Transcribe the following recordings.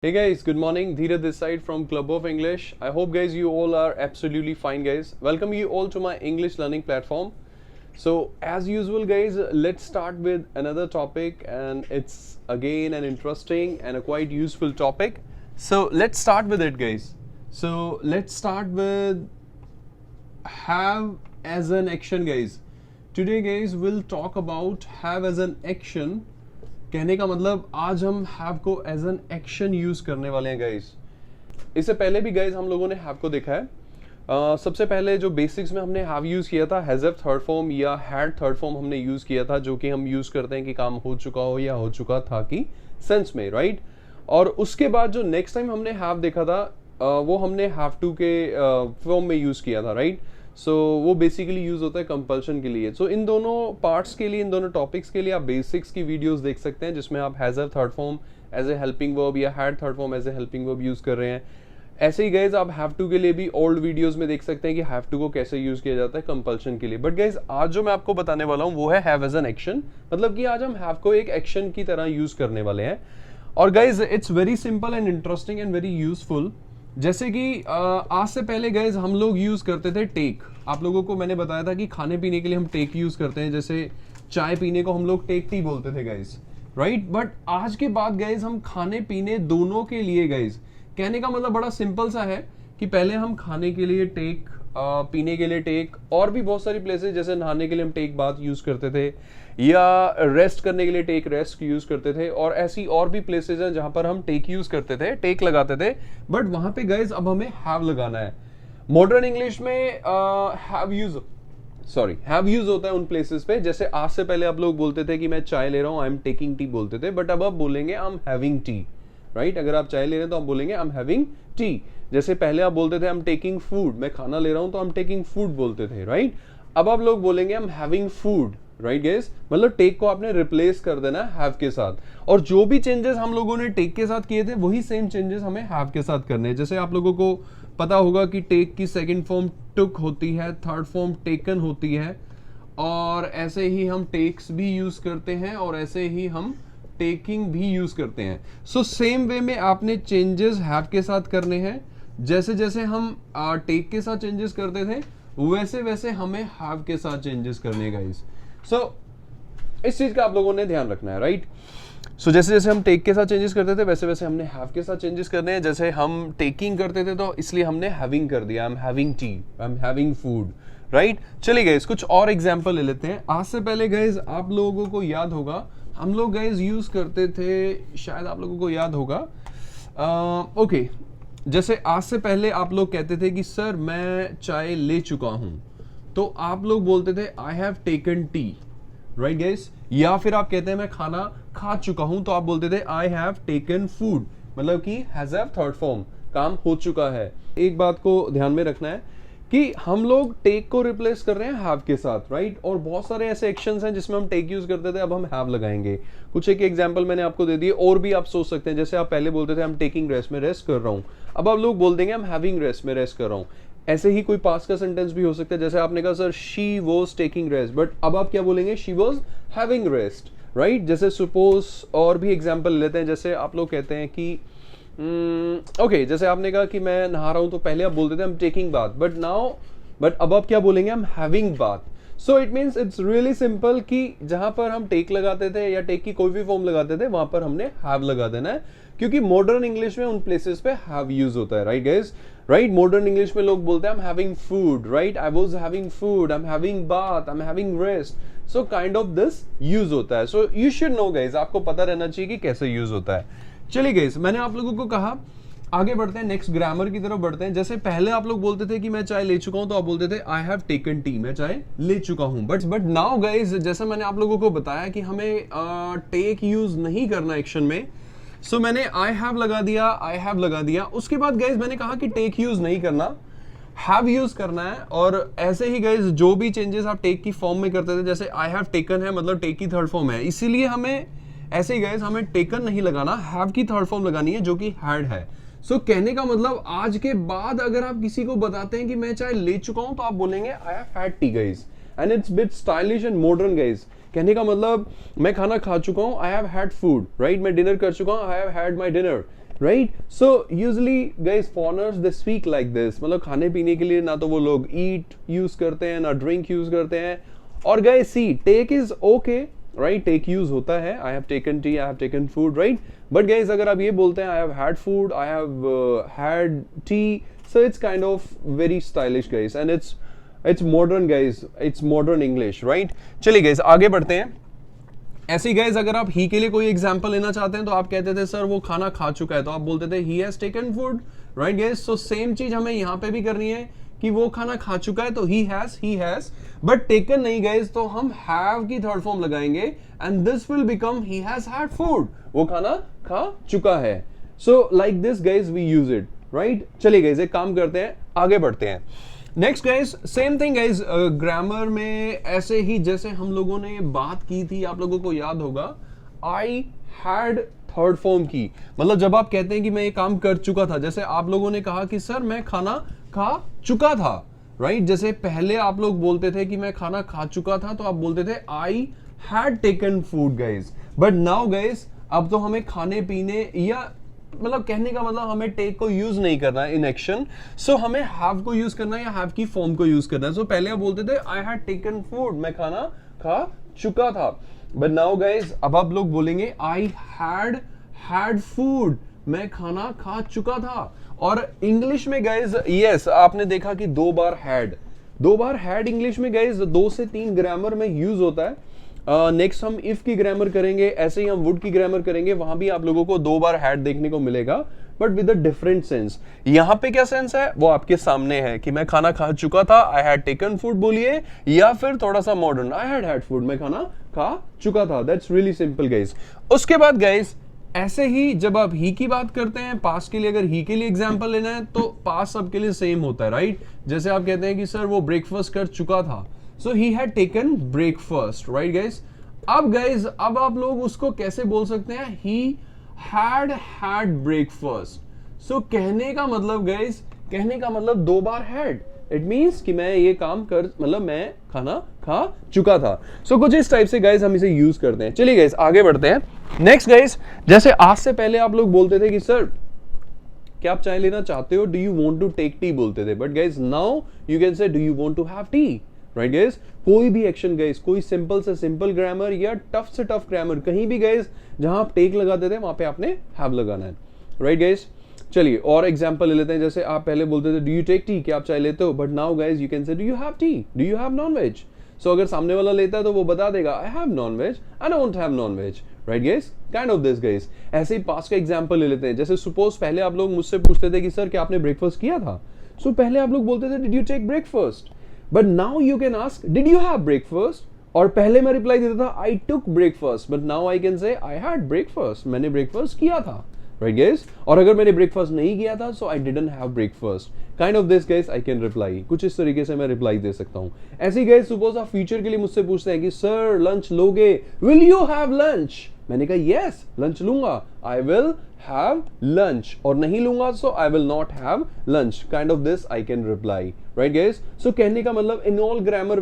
Hey guys, good morning. Dheeraj this side from Club of English. I hope guys you all are absolutely fine guys. Welcome you all to my English learning platform. So as usual guys, let's start with another topic and it's again an interesting and a quite useful topic. So let's start with it guys. So let's start with have as an action guys. Today guys we'll talk about have as an action. कहने का मतलब आज हम have को as an action use करने वाले हैं guys. इससे पहले भी गाइस हम लोगों ने हैव को देखा है. सबसे पहले जो बेसिक्स में हमने हैव यूज किया था हैज हैव थर्ड फॉर्म या हैड थर्ड फॉर्म हमने यूज किया था, जो कि हम यूज करते हैं कि काम हो चुका हो या हो चुका था की सेंस में, राइट. और उसके बाद जो नेक्स्ट टाइम हमने हैव देखा था वो हमने हैव टू के फॉर्म में यूज किया था, राइट. सो वो बेसिकली यूज होता है कंपल्शन के लिए. सो इन दोनों पार्ट्स के लिए, इन दोनों टॉपिक्स के लिए आप बेसिक्स की वीडियोस देख सकते हैं जिसमें आप has have third form as a helping verb या had third form as a helping verb use कर रहे हैं. ऐसे ही गाइज आप हैव टू के लिए भी ओल्ड वीडियोस में देख सकते हैं कि हैव टू को कैसे यूज किया जाता है कंपल्शन के लिए. बट गाइज आज जो मैं आपको बताने वाला हूँ वो है हैव एज एन एक्शन. मतलब कि आज हम हैव को एक एक्शन की तरह यूज करने वाले हैं. और guys it's very simple and interesting and very useful. जैसे कि आज से पहले गाइज हम लोग यूज करते थे टेक. आप लोगों को मैंने बताया था कि खाने पीने के लिए हम टेक यूज करते हैं. जैसे चाय पीने को हम लोग टेक टी बोलते थे गाइज, राइट. बट आज के बाद गाइज हम खाने पीने दोनों के लिए गाइज, कहने का मतलब बड़ा सिंपल सा है कि पहले हम खाने के लिए टेक, पीने के लिए टेक, और भी बहुत सारी प्लेसेस जैसे नहाने के लिए हम टेक बाथ यूज करते थे या रेस्ट करने के लिए टेक रेस्ट यूज करते थे. और ऐसी और भी प्लेसेस हैं जहां पर हम टेक यूज करते थे, टेक लगाते थे. बट वहां पे गाइज अब हमें हैव लगाना है. मॉडर्न इंग्लिश में हैव यूज होता है उन प्लेसेस पे. जैसे आज से पहले आप लोग बोलते थे कि मैं चाय ले रहा हूं, आई एम टेकिंग टी बोलते थे. बट अब आप बोलेंगे I am having T, right. अगर आप चाय ले रहे हैं तो आप बोलेंगे आई एम हैविंग टी. जैसे पहले आप बोलते थे आई एम टेकिंग फूड, मैं खाना ले रहा हूं तो आई एम टेकिंग फूड बोलते थे, राइट. अब आप लोग बोलेंगे I am having food, right guys. मतलब टेक को आपने रिप्लेस कर देना हैव के साथ. और जो भी चेंजेस हम लोगों ने टेक के साथ किए थे वही सेम चेंजेस हमें हैव के साथ करने हैं. जैसे आप लोगों को पता होगा कि टेक की सेकंड फॉर्म टुक होती है, थर्ड फॉर्म टेकन होती है, और ऐसे ही हम टेक्स भी यूज करते हैं और ऐसे ही हम टेकिंग भी यूज करते हैं. सो सेम वे में आपने चेंजेस हैव के साथ करने हैं. जैसे जैसे हम टेक के साथ चेंजेस करते थे वैसे वैसे हमें हैव के साथ चेंजेस करने हैं गाइस. सो इस चीज का आप लोगों ने ध्यान रखना है, राइट. सो जैसे जैसे हम टेक के साथ चेंजेस करते थे वैसे वैसे हमने हैव के साथ चेंजेस करने हैं. जैसे हम टेकिंग करते थे तो इसलिए हमने हैविंग कर दिया, I am having T, I am having food, right. चलिए गाइस कुछ और एग्जांपल ले लेते हैं. आज से पहले गाइस आप लोगों को याद होगा हम लोग गाइस यूज करते थे, शायद आप लोगों को याद होगा, ओके. जैसे आज से पहले आप लोग कहते थे कि सर मैं चाय ले चुका हूं, तो आप लोग बोलते थे आई have taken T, right guys. या फिर आप कहते हैं मैं खाना खा चुका हूं, तो आप बोलते थे आई हैव टेकन फूड. मतलब कि हैज हैव थर्ड फॉर्म, काम हो चुका है. एक बात को ध्यान में रखना है कि हम लोग टेक को रिप्लेस कर रहे हैं हैव के साथ, राइट. और बहुत सारे ऐसे एक्शंस हैं जिसमें हम टेक यूज करते थे, अब हम हैव लगाएंगे. कुछ एक एग्जांपल मैंने आपको दे दिए, और भी आप सोच सकते हैं. जैसे आप पहले बोलते थे आई एम टेकिंग रेस्ट, में रेस्ट कर रहा हूं. अब आप लोग बोल देंगे आई एम हैविंग रेस्ट, में रेस्ट कर रहा हूं. ऐसे ही कोई पास्ट का सेंटेंस भी हो सकता है. जैसे आपने कहा sir she was taking rest, but अब आप क्या बोलेंगे she was having rest, right. जैसे सपोज और भी एग्जांपल लेते हैं. जैसे आप लोग कहते हैं कि ओके, जैसे आपने कहा कि मैं नहा रहा हूं, तो पहले आप बोलते थे I am taking bath, but अब आप क्या बोलेंगे I am having bath. So it means it's really simple कि जहां पर हम टेक लगाते थे या टेक की कोई भी फॉर्म लगाते थे वहां पर हमने हैव लगा देना है, क्योंकि मॉडर्न इंग्लिश में उन प्लेसेस पे हैव यूज होता है, right guys, right. Modern English में लोग बोलते हैं I am having food, right. I was having food, I am having bath, I am having rest. So kind of this use होता है. So you should know guys, आपको पता रहना चाहिए कि कैसे यूज होता है. चलिए गाइस मैंने आप लोगों को कहा आगे बढ़ते हैं, नेक्स्ट ग्रामर की तरफ बढ़ते हैं. जैसे पहले आप लोग बोलते थे कि मैं चाय ले चुका हूं, तो आप बोलते थे आई हैव टेकन टी, मैं चाय ले चुका हूं. बट नाउ गाइस जैसे मैंने आप लोगों को बताया कि हमें टेक यूज नहीं करना एक्शन में. सो मैंने आई हैव लगा दिया, आई हैव लगा दिया. उसके बाद गाइस मैंने कहा कि टेक यूज नहीं करना, हैव यूज करना है. और ऐसे ही गाइस जो भी चेंजेस आप टेक की फॉर्म में करते थे, जैसे आई हैव टेकन है मतलब टेक की थर्ड फॉर्म है, इसीलिए हमें ऐसे ही गाइस हमें टेकन नहीं लगाना, हैव की थर्ड फॉर्म लगानी है जो कि हैड है. सो कहने का मतलब आज के बाद अगर आप किसी को बताते हैं कि मैं चाय ले चुका हूं, तो आप बोलेंगे आई have had T guys, and it's bit stylish and modern guys. कहने का मतलब मैं खाना खा चुका हूं, आई हैव हैड फूड, राइट. मैं डिनर कर चुका हूं, आई have had my dinner. Right. So usually guys foreigners they speak like this, मतलब खाने पीने के लिए ना तो वो लोग ईट यूज करते हैं ना ड्रिंक यूज करते हैं. और guys see take is okay, right, take use होता है. I have taken tea, I have taken food, right. But guys अगर आप ये बोलते हैं I have had food, I have had tea, so it's kind of very stylish guys and it's modern guys, it's modern English, right. चलिए guys आगे बढ़ते हैं. ऐसे ही गाइस अगर आप ही के लिए कोई एग्जांपल लेना चाहते हैं तो आप कहते थे सर वो खाना खा चुका है, तो आप बोलते थे he has taken food, right guys. So same चीज हमें यहाँ पे भी करनी है कि वो खाना खा चुका है तो ही हैज, बट टेकन नहीं गाइस, तो हम हैव की थर्ड फॉर्म लगाएंगे and this will become he has had food, वो खाना खा चुका है. So like this guys we use it, right. चलिए गाइस एक काम करते हैं, आगे बढ़ते हैं. Next guys same thing guys, grammar में ऐसे ही जैसे हम लोगों ने बात की थी, आप लोगों को याद होगा आई हैड थर्ड फॉर्म की, मतलब जब आप कहते हैं कि मैं ये काम कर चुका था, जैसे आप लोगों ने कहा कि सर मैं खाना खा चुका था, राइट. जैसे पहले आप लोग बोलते थे कि मैं खाना खा चुका था तो आप बोलते थे I had taken food guys. But now guys अब तो हमें खाने पीने या मतलब कहने का मतलब हमें टेक को यूज नहीं करना है इन एक्शन, सो हमें हैव को यूज करना है या हैव की फॉर्म को यूज करना है. सो पहले आप बोलते थे आई हैड टेकन फूड, मैं खाना खा चुका था. बट नाउ गाइस अब आप लोग बोलेंगे आई हैड हैड फूड, मैं खाना खा चुका था. और इंग्लिश में गाइस यस आपने देखा कि दो बार हैड इंग्लिश में गाइस 2 से 3 ग्रामर में यूज होता है. नेक्स्ट हम इफ की ग्रामर करेंगे, ऐसे ही हम वुड की ग्रामर करेंगे, वहां भी आप लोगों को 2 बार हैड देखने को मिलेगा but with a different sense. यहां पे क्या सेंस है वो आपके सामने है कि मैं खाना खा चुका था, आई हैड टेकन फूड बोलिए, या फिर थोड़ा सा modern I had had food, मैं खाना खा चुका था. That's really simple guys. उसके बाद गाइस ऐसे ही जब आप ही की बात करते हैं, पास्ट के लिए अगर ही के लिए एग्जांपल लेना है तो पास्ट सबके लिए सेम होता है, राइट. जैसे आप कहते हैं कि सर वो ब्रेकफास्ट कर चुका था, so he had taken breakfast, right guys. अब गाइस अब आप लोग उसको कैसे बोल सकते हैं, he had had breakfast. So कहने का मतलब गाइस, कहने का मतलब 2 बार हैड, इट मींस कि मैं ये काम कर मतलब मैं खाना खा चुका था. सो कुछ इस टाइप से गाइस हम इसे यूज करते हैं. चलिए गाइस आगे बढ़ते हैं. नेक्स्ट गाइस जैसे आज से पहले आप लोग बोलते थे कि सर क्या आप चाय लेना चाहते हो, do you want to take tea बोलते थे. But guys now you can say do you want to have tea, right guys. कोई भी एक्शन गाइस, कोई सिंपल से सिंपल ग्रामर या टफ से टफ ग्रामर, कहीं भी गाइस जहां आप टेक लगाते थे वहां पे आपने हैव लगाना है, राइट गाइस. चलिए और एग्जांपल ले लेते हैं. जैसे आप पहले बोलते थे डू यू टेक टी, क्या आप चाय लेते हो, but now guys you can say do you have tea, do you have non veg. So अगर सामने वाला लेता है तो वो बता देगा I have non veg, I don't have non veg, right guys. Kind of this guys. ऐसे ही पास्ट का एग्जांपल ले लेते हैं. जैसे सपोज पहले आप लोग मुझसे पूछते थे कि सर क्या आपने ब्रेकफास्ट किया था, सो पहले आप लोग बोलते थे did you take breakfast. But now you can ask did you have breakfast, और पहले मैं रिप्लाई देता था I took breakfast, but now I can say I had breakfast, मैंने ब्रेकफास्ट किया था, राइट गाइस. और अगर मैंने ब्रेकफास्ट नहीं किया था so I didn't have breakfast. Kind of this guys I can reply, कुछ इस तरीके से मैं रिप्लाई दे सकता हूं. ऐसे ही गाइस सपोज आप फ्यूचर के लिए मुझसे पूछते हैं कि सर लंच लोगे, विल यू हैव लंच. मैंने कहा यस लंच लूंगा, आई विल हैव लंच, और नहीं लूंगा so I will not have lunch. Kind of this I can reply, right guys. So कहने का मतलब in all grammar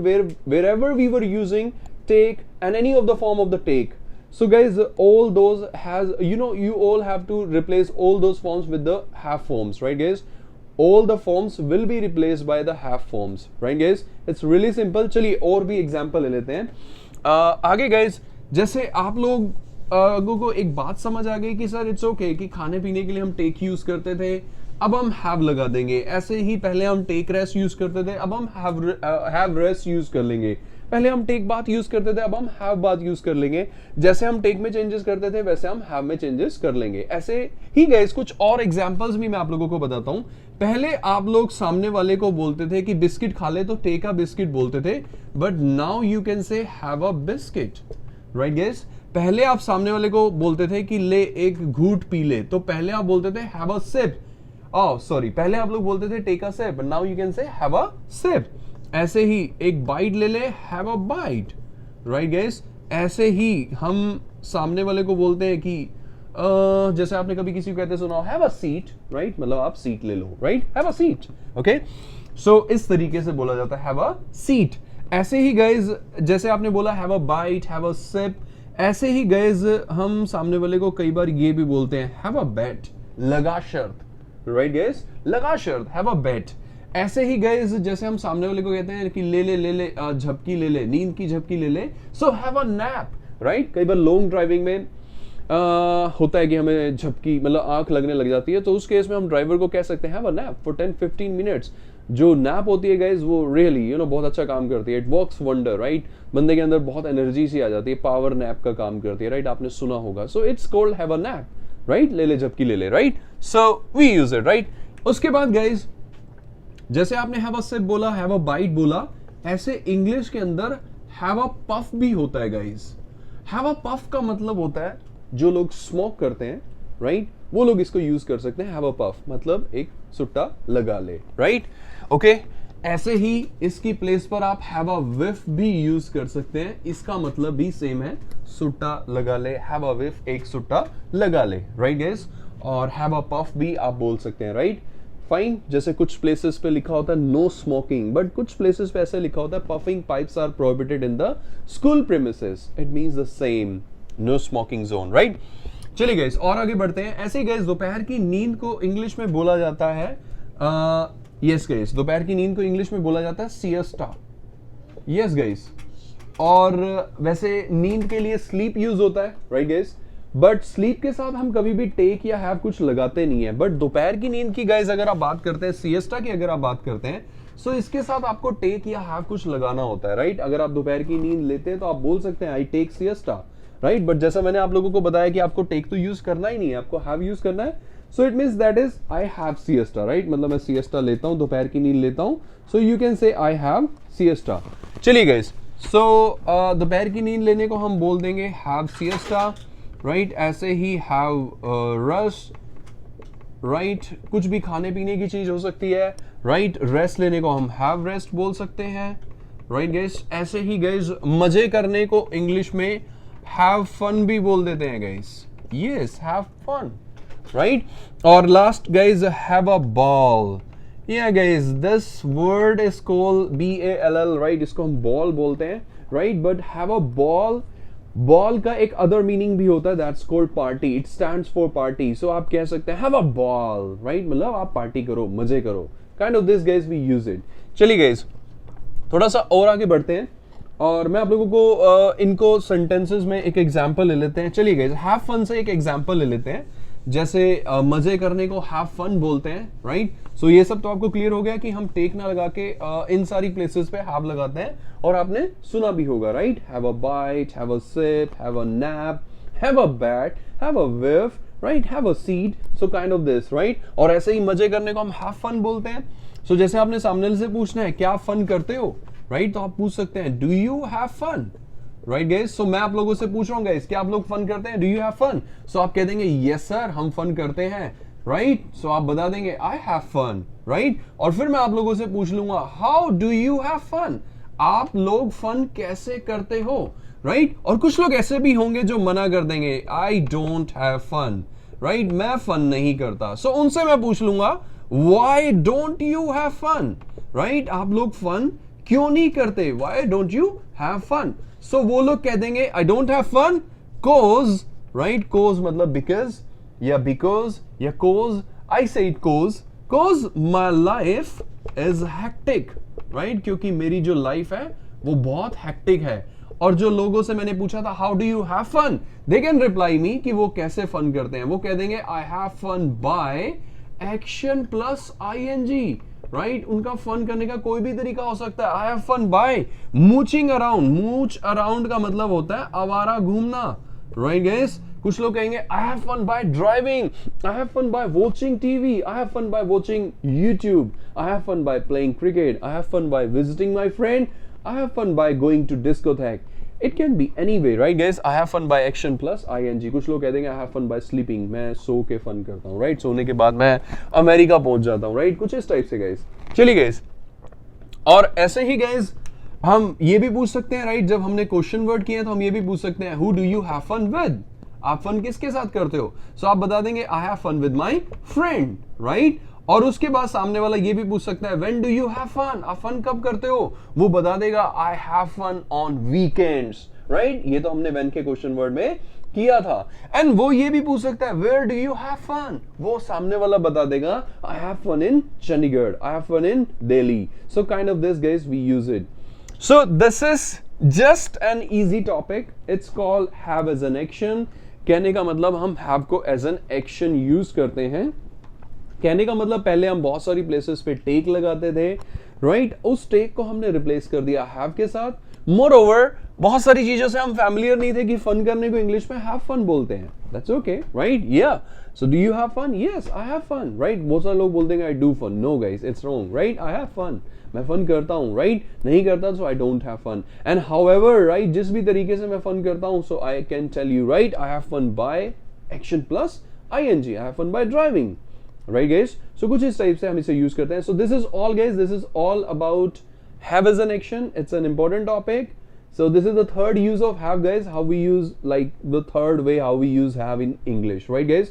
wherever we were using take and any of the form of the take. So guys all those has you all have to replace all those forms with the have forms, right guys. All the forms will be replaced by the have forms, right guys. It's really simple. चलिए और भी example ले लेते हैं. आगे guys जैसे आप लोगों को एक बात समझ आ गई कि सर इट्स ओके कि खाने पीने के लिए हम टेक यूज करते थे, अब हम हैव लगा देंगे. ऐसे ही पहले हम टेक रेस्ट यूज करते थे, अब हम हैव रेस्ट यूज कर लेंगे. पहले हम टेक बात यूज करते थे, अब हम हैव बात यूज कर लेंगे. जैसे हम टेक में चेंजेस करते थे वैसे हम हैव में चेंजेस कर लेंगे. ऐसे ही गाइस कुछ और एग्जांपल्स भी मैं आप लोगों को बताता हूं. पहले आप लोग सामने वाले को बोलते थे कि बिस्किट खा ले तो टेक अ बिस्किट बोलते थे, but now you can say have a biscuit, right guys. पहले आप सामने वाले को बोलते थे कि ले एक घूंट पी ले, तो पहले आप बोलते थे हैव अ सिप. पहले आप लोग बोलते थे take a sip, but now you can say have a sip. ऐसे ही एक बाइट ले ले, have a bite, right guys. ऐसे ही हम सामने वाले को बोलते हैं कि जैसे आपने कभी किसी को कहते सुना हैव अ सीट, राइट, मतलब आप सीट ले लो, right, have a seat, okay. So इस तरीके से बोला जाता है हैव अ सीट. ऐसे ही गाइस जैसे आपने बोला have a bite, have a sip, ऐसे ही गाइस हम सामने वाले को कई बार ये भी बोलते हैं हैव अ बेट, लगा शर्त, राइट गाइस, लगा शर्त, हैव अ बेट। ऐसे ही गाइस जैसे हम सामने वाले को कहते हैं कि ले ले झपकी ले ले, नींद की झपकी ले ले, so have a nap, right. कई बार लॉन्ग ड्राइविंग में होता है कि हमें झपकी मतलब आंख लगने लग जाती है, तो उस केस में हम ड्राइवर को कह सकते हैं have a nap for 10-15 minutes. जो नैप होती है गाइस वो रियली बहुत अच्छा काम करती है, इट वर्क्स वंडर, राइट। बंदे के अंदर बहुत एनर्जी सी आ जाती है, पावर नैप का काम करती है, राइट। आपने सुना होगा, so it's called have a nap, right. ले ले झपकी ले ले, right. So we use it, right. उसके बाद गाइस जैसे आपने हैव अ सिप बोला, हैव अ बाइट बोला, ऐसे इंग्लिश के अंदर हैव अ पफ भी होता है गाइस। हैव अ पफ का मतलब होता है जो लोग स्मोक करते हैं, राइट, वो लोग इसको यूज कर सकते हैं, हैव अ पफ मतलब एक सुट्टा लगा ले, राइट। ओके, ऐसे ही इसकी प्लेस पर आप हैव अ विफ भी यूज कर सकते हैं, इसका मतलब भी सेम है, सुट्टा लगा ले, हैव अ विफ एक सुट्टा लगा ले, राइट गाइस। और हैव अ पफ भी आप बोल सकते हैं, राइट। फाइन, जैसे कुछ प्लेसेस पे लिखा होता है नो स्मोकिंग, बट कुछ प्लेसेस पे ऐसे लिखा होता है puffing pipes are prohibited in the school premises, it means the same, no smoking zone, right. चलिए गाइस और आगे बढ़ते हैं। ऐसे ही गाइस दोपहर की नींद को इंग्लिश में बोला जाता है, यस गाइस, दोपहर की नींद को इंग्लिश में बोला जाता है सिएस्टा, यस गाइस। और वैसे नींद के लिए स्लीप यूज होता है, राइट गाइस, बट स्लीप के साथ हम कभी भी टेक या हैव कुछ लगाते नहीं है। बट दोपहर की नींद की गाइस अगर आप बात करते हैं, सिएस्टा की अगर आप बात करते हैं, सो इसके साथ आपको टेक या हैव कुछ लगाना होता है, राइट। अगर आप दोपहर की नींद लेते हैं तो आप बोल सकते हैं I take siesta, right. But जैसा मैंने आप लोगों को बताया कि आपको टेक तो यूज करना ही नहीं है, आपको हैव यूज करना है, so it means that is I have siesta, right. मतलब मैं सिएस्टा लेता हूं, दोपहर की नींद लेता हूं, so you can say I have siesta. चलिए गाइस, सो दोपहर की नींद लेने को हम बोल देंगे हैव सिएस्टा, राइट। ऐसे ही हैव रेस्ट, राइट, कुछ भी खाने पीने की चीज हो सकती है, राइट। रेस्ट लेने को हम हैव रेस्ट बोल सकते हैं, राइट गाइस। ऐसे ही गाइस मजे करने को इंग्लिश में हैव फन भी बोल देते हैं guys, yes, have fun, right. और last guys have a ball, yeah guys, this word is called ball, right, इसको हम बॉल बोलते हैं, right, but have a ball, ball का एक अदर मीनिंग भी होता है, that's called party, it stands for party. So आप कह सकते हैं हैव अ बॉल, राइट, मतलब आप पार्टी करो, मजे करो, kind of this guys we use it. चलिए गाइस थोड़ा सा और आगे बढ़ते हैं और मैं आप लोगों को इनको सेंटेंसेस में एक एग्जांपल ले लेते हैं। चलिए गाइस हैव फन से एक एग्जांपल ले लेते हैं। जैसे मजे करने को हैव फन बोलते हैं, राइट। सो ये सब तो आपको क्लियर हो गया कि हम टेक ना लगा के इन सारी प्लेसेस पे हैव लगाते हैं, और आपने सुना भी होगा, right. Have a bite, have a sip, have a nap, have a bat, have a whiff, right, have a seed, so kind of this, right. और ऐसे ही मजे करने को हम हैव फन बोलते हैं। सो जैसे आपने सामने से पूछना है क्या आप फन करते हो, राइट, तो आप पूछ सकते हैं do you have fun, right guys. So मैं आप लोगों से पूछ रहा हूँ गाइस, क्या आप लोग फन करते हैं, डू यू हैव फन। सो आप कह देंगे यस सर, हम फन करते हैं, राइट। सो आप बता देंगे आई हैव फन, राइट। और फिर मैं आप लोगों से पूछ लूंगा how do you have fun, आप लोग फन कैसे करते हो, राइट। और कुछ लोग ऐसे भी होंगे जो मना कर देंगे I don't have fun, right, मैं फन नहीं करता। सो उनसे मैं पूछ लूंगा why don't you have fun, right, आप लोग फन क्यों नहीं करते, why don't you have fun. So वो लोग कह देंगे I don't have fun cause, right, cause मतलब बिकॉज या बिकॉज या cause, I say it cause my life is hectic, right, क्योंकि मेरी जो लाइफ है वो बहुत हेक्टिक है। और जो लोगों से मैंने पूछा था how do you have fun, they can reply me कि वो कैसे फन करते हैं, वो कह देंगे I have fun by action plus I N G, right. उनका फन करने का कोई भी तरीका हो सकता है। I have fun by mooching around, mooch around का मतलब होता है आवारा घूमना, राइट गाइस। कुछ लोग कहेंगे I have fun by driving, I have fun by watching TV, I have fun by watching YouTube, I have fun by playing cricket, I have fun by visiting my friend, I have fun by going to discotheque. It can be any way, right guys. I have fun by action plus ING. कुछ लोग कह देंगे I have fun by sleeping, मैं सो के fun करता हूँ, right, सोने के बाद मैं अमेरिका पहुंच जाता हूँ, राइट, कुछ इस टाइप से गाइस। चलिए गाइस और ऐसे ही गाइस हम ये भी पूछ सकते हैं, राइट, जब हमने क्वेश्चन वर्ड किए तो हम ये भी पूछ सकते हैं who do you have fun with, आप फन किसके साथ करते हो। सो आप बता देंगे I have fun with my friend, right. और उसके बाद सामने वाला ये भी पूछ सकता है when do you have fun, आप फन कब करते हो, वो बता देगा I have fun on weekends, right. ये तो हमने व्हेन के क्वेश्चन वर्ड में किया था। एंड वो ये भी पूछ सकता है where do you have fun, वो सामने वाला बता देगा I have fun in Chandigarh, I have fun in Delhi. So kind of this guys we use it. So this is just an easy topic, it's called have as an action. कहने का मतलब हम have को एज एन एक्शन यूज करते हैं। कहने का मतलब पहले हम बहुत सारी प्लेसेस पे टेक लगाते थे, राइट? उस टेक को हमने रिप्लेस कर दिया हैव के साथ। मोर ओवर बहुत सारी चीजों से हम फैमिलियर नहीं थे कि फन करने को इंग्लिश में हैव फन बोलते हैं। That's okay, right? या so do you have fun? Yes I have fun, right? बहुत सारे लोग बोलते हैं I do fun. No guys, it's wrong, right? I have fun, मैं फन करता हूं, राइट? नहीं करता so I don't have fun. And however, right, जिस भी तरीके से मैं फन करता हूं, so I can tell you, right, I have fun by action plus ING, I have fun by driving, right guys? So कुछ इस टाइप से हम इसे यूज करते हैं। So this is all guys, this is all about have as an action. It's an important topic. So this is the third use of have guys, how we use, like the third way how we use have in English, right guys?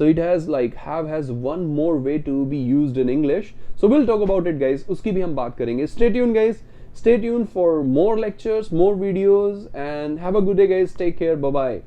So it has like have has one more way to be used in English. So we'll talk about it guys, uski bhi hum baat karenge. Stay tuned guys, stay tuned for more lectures, more videos, and have a good day guys. Take care, bye bye.